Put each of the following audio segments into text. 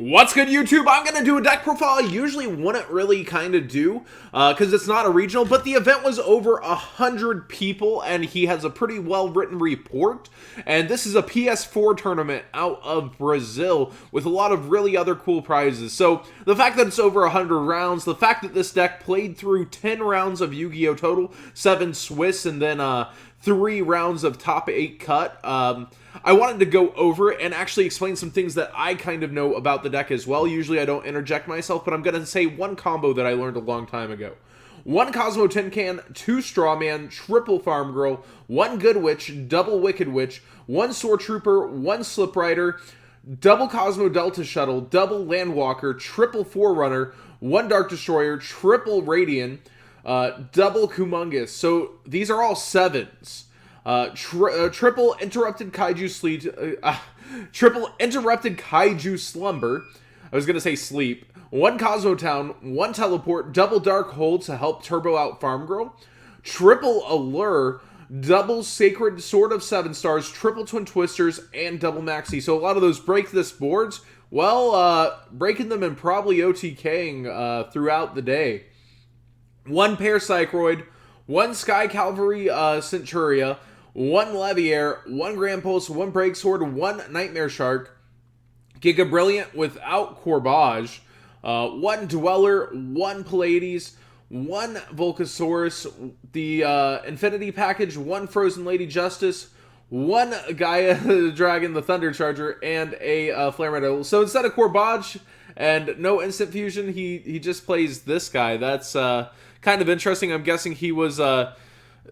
What's good, YouTube? I'm going to do a deck profile I usually wouldn't really kind of do because it's not a regional, but the event was over 100 people and he has a pretty well-written report. And this is a PS4 tournament out of Brazil with a lot of really other cool prizes. So the fact that it's over 100 rounds, the fact that this deck played through 10 rounds of Yu-Gi-Oh! Total, 7 Swiss, and then 3 rounds of top 8 cut. I wanted to go over it and actually explain some things that I kind of know about the deck as well. Usually I don't interject myself, but I'm going to say one combo that I learned a long time ago. 1 Kozmo Tin Can, 2 Strawman, triple Farm Girl, 1 Good Witch, double Wicked Witch, 1 Sword Trooper, 1 Slip Rider, double Cosmo Delta Shuttle, double Landwalker, triple ForeRunner, 1 Dark Destroyer, triple Radiant, double Kumongous. So these are all 7s. Triple Interrupted Kaiju Triple Interrupted Kaiju Slumber. I was gonna say sleep. 1 Cosmo Town, 1 Teleport, double Dark Hold to help turbo out Farm Girl. Triple Allure, double Sacred Sword of 7 stars, triple Twin Twisters, and double Maxi. So a lot of those break this boards. Well, breaking them and probably OTKing throughout the day. 1 Paracycroid, 1 Sky Cavalry Centuria, 1 Leviair, 1 Grand Pulse, 1 Break Sword, 1 Nightmare Shark, Giga Brilliant without Corbage, 1 Dweller, 1 Pallades, 1 Volcasaurus, the Infinity Package, 1 Frozen Lady Justice, 1 Gaia the Dragon, the Thunder Charger, and a Flare Metal. So instead of Corbage and no instant fusion, he just plays this guy. That's kind of interesting. I'm guessing he was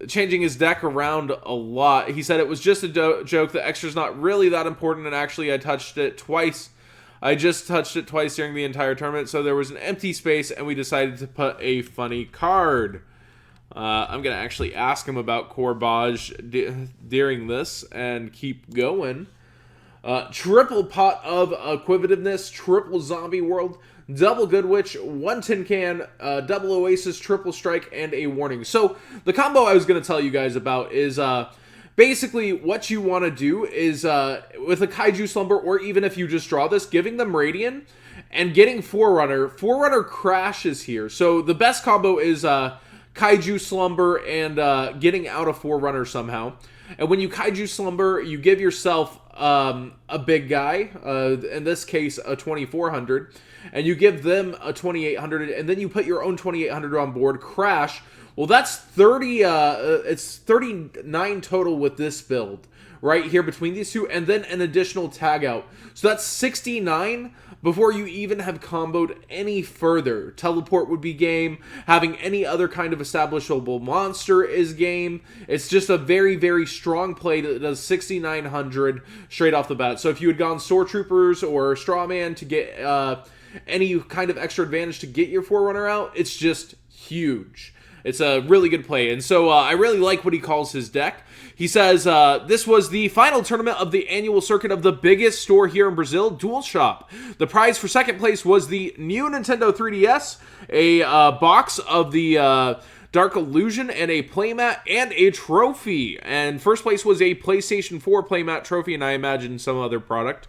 changing his deck around a lot. He said it was just a joke. The extra's not really that important, and actually I touched it twice. I just touched it twice during the entire tournament, so there was an empty space, and we decided to put a funny card. I'm going to actually ask him about Corbage during this and keep going. Triple Pot of Equivocativeness, triple Zombie World, double Good Witch, 1 Tin Can, double Oasis, triple Strike, and a Warning. So the combo I was going to tell you guys about is basically what you want to do is with a Kaiju Slumber, or even if you just draw this, giving them Radiant and getting ForeRunner. ForeRunner crashes here. So the best combo is Kaiju Slumber and getting out of ForeRunner somehow. And when you Kaiju Slumber, you give yourself a big guy, in this case a 2400, and you give them a 2800, and then you put your own 2800 on board, crash. Well, that's 30, it's 39 total with this build, right here between these two, and then an additional tag out. So that's 69 before you even have comboed any further. Teleport would be game. Having any other kind of establishable monster is game. It's just a very, very strong play that does 6,900 straight off the bat. So if you had gone Sword Troopers or Strawman to get any kind of extra advantage to get your ForeRunner out, it's just huge. It's a really good play. And so I really like what he calls his deck. He says, this was the final tournament of the annual circuit of the biggest store here in Brazil, Dual Shop. The prize for second place was the new Nintendo 3DS, a box of the Dark Illusion, and a playmat, and a trophy. And first place was a PlayStation 4 playmat trophy, and I imagine some other product.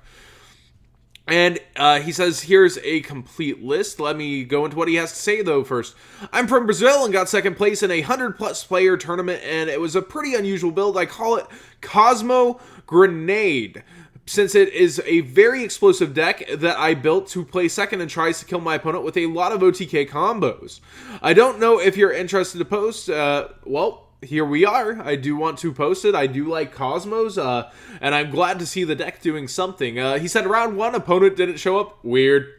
And he says, here's a complete list. Let me go into what he has to say, though, first. I'm from Brazil and got second place in a 100-plus player tournament, and it was a pretty unusual build. I call it Kozmo Grenade, since it is a very explosive deck that I built to play second and tries to kill my opponent with a lot of OTK combos. I don't know if you're interested to post. Well, here we are. I do want to post it. I do like Cosmos, and I'm glad to see the deck doing something. He said round 1, opponent didn't show up. Weird.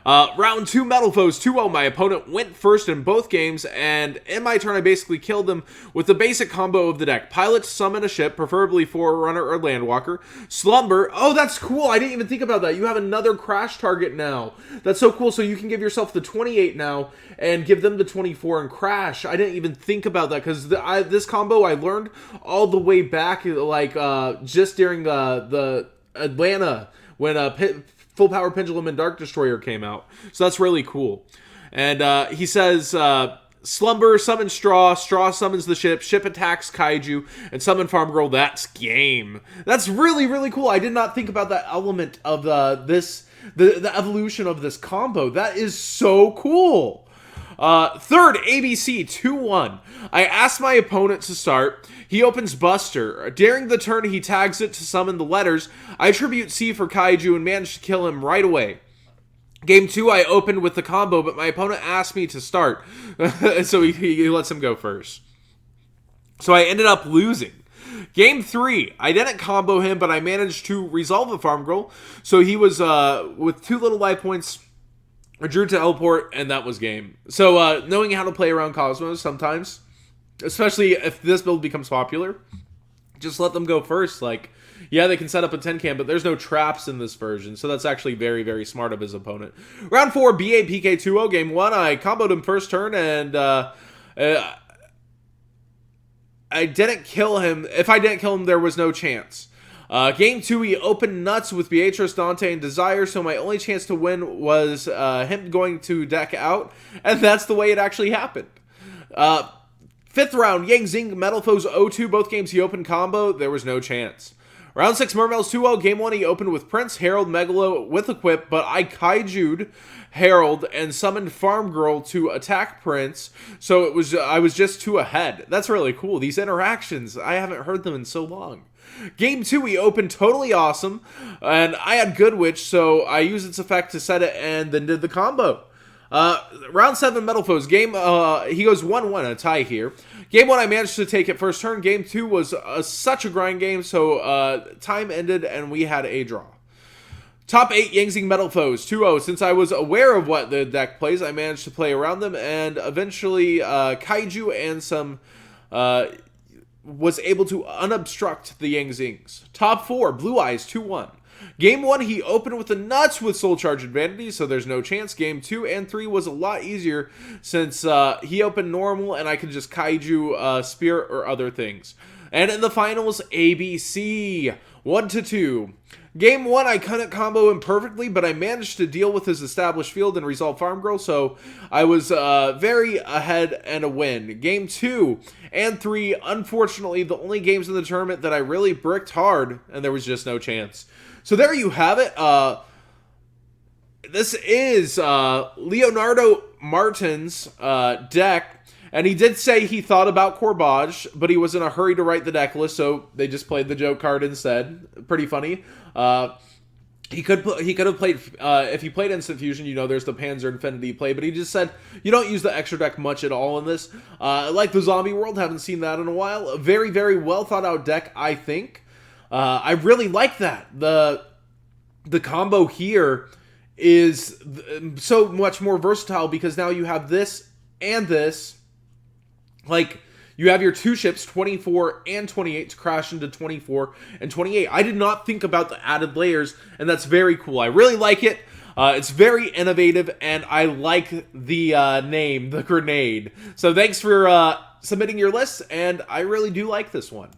Round 2, Metal Foes 2-0. My opponent went first in both games, and in my turn I basically killed them with the basic combo of the deck. Pilot, summon a ship, preferably ForeRunner or Landwalker. Slumber. Oh, that's cool. I didn't even think about that. You have another crash target now. That's so cool. So you can give yourself the 28 now and give them the 24 and crash. I didn't even think about that because this combo I learned all the way back, like just during the Atlanta when Full Power Pendulum and Dark Destroyer came out. So that's really cool. And he says, Slumber summons Straw, Straw summons the ship, ship attacks Kaiju, and summon Farm Girl. That's game. That's really, really cool. I did not think about that element of this the evolution of this combo. That is so cool. Third, ABC 2-1. I asked my opponent to start. He opens Buster. During the turn, he tags it to summon the letters. I attribute C for Kaiju and managed to kill him right away. Game 2, I opened with the combo, but my opponent asked me to start. So he lets him go first. So I ended up losing. Game 3, I didn't combo him, but I managed to resolve the farm girl. So he was with 2 little life points. I drew to teleport, and that was game. So, knowing how to play around Kozmos sometimes, especially if this build becomes popular, just let them go first. Like, yeah, they can set up a 10 cam, but there's no traps in this version, so that's actually very, very smart of his opponent. Round 4, BAPK2-0, game 1, I comboed him first turn, and I didn't kill him. If I didn't kill him, there was no chance. Game 2, he opened nuts with Beatrice, Dante, and Desire, so my only chance to win was him going to deck out, and that's the way it actually happened. 5th round, Yang Zing, Metal Foes 0-2, both games he opened combo, there was no chance. Round 6, Mermails 2-0, game 1 he opened with Prince, Herald, Megalo with Equip, but I Kaiju'd Herald and summoned Farm Girl to attack Prince, so I was just 2 ahead. That's really cool. These interactions, I haven't heard them in so long. Game 2, he opened totally awesome, and I had Good Witch, so I used its effect to set it and then did the combo. Round 7, Metal Foes. Game, he goes 1-1, a tie here. Game 1, I managed to take it first turn. Game 2 was such a grind game, so time ended and we had a draw. Top 8, Yangzing Metal Foes, 2-0. Since I was aware of what the deck plays, I managed to play around them, and eventually Kaiju and some... was able to unobstruct the Yangzings. Top 4, Blue Eyes, 2-1. Game 1, he opened with the nuts with Soul Charge Advantage, so there's no chance. Game 2 and 3 was a lot easier since he opened normal and I could just Kaiju Spirit or other things. And in the finals, ABC, 1-2. Game 1, I couldn't combo him perfectly, but I managed to deal with his established field and resolve Farm Girl, so I was very ahead and a win. Game 2 and 3, unfortunately, the only games in the tournament that I really bricked hard, and there was just no chance. So there you have it. This is Leonardo Martin's deck. And he did say he thought about Corbage, but he was in a hurry to write the deck list, so they just played the joke card instead. Pretty funny. He could have played, if he played Instant Fusion, you know, there's the Panzer Infinity play, but he just said, you don't use the extra deck much at all in this. Like the Zombie World, haven't seen that in a while. A very, very well thought out deck, I think. I really like that. The combo here is so much more versatile because now you have this and this. Like, you have your 2 ships, 24 and 28, to crash into 24 and 28. I did not think about the added layers, and that's very cool. I really like it. It's very innovative, and I like the name, the Grenade. So thanks for submitting your list, and I really do like this one.